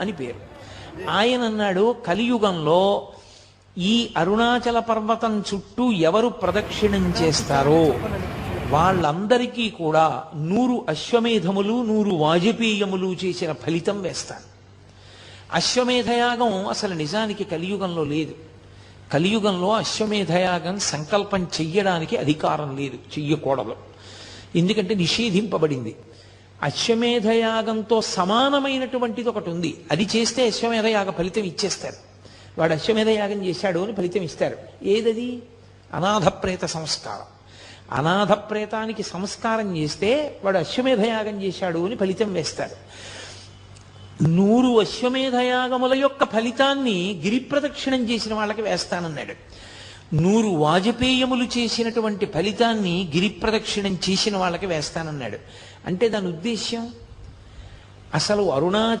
అని పేరు. ఆయన అన్నాడు, కలియుగంలో ఈ అరుణాచల పర్వతం చుట్టూ ఎవరు ప్రదక్షిణం చేస్తారో వాళ్ళందరికీ కూడా 100 అశ్వమేధములు 100 వాజపేయములు చేసిన ఫలితం వేస్తాను. అశ్వమేధయాగం అసలు నిజానికి కలియుగంలో లేదు. కలియుగంలో అశ్వమేధయాగం సంకల్పం చెయ్యడానికి అధికారం లేదు, చెయ్యకూడదు. ఎందుకంటే నిషేధింపబడింది. అశ్వమేధయాగంతో సమానమైనటువంటిది ఒకటి ఉంది, అది చేస్తే అశ్వమేధయాగ ఫలితం ఇచ్చేస్తారు. వాడు అశ్వమేధయాగం చేశాడు అని ఫలితం ఇస్తారు. ఏదది? అనాథ ప్రేత సంస్కారం. అనాథ ప్రేతానికి సంస్కారం చేస్తే వాడు అశ్వమేధయాగం చేశాడు అని ఫలితం వేస్తారు. 100 అశ్వమేధయాగముల యొక్క ఫలితాన్ని గిరి ప్రదక్షిణం చేసిన వాళ్ళకి వేస్తానన్నాడు. 100 వాజపేయములు చేసినటువంటి ఫలితాన్ని గిరి ప్రదక్షిణం చేసిన వాళ్ళకి వేస్తానన్నాడు. అంటే దాని ఉద్దేశ్యం, అసలు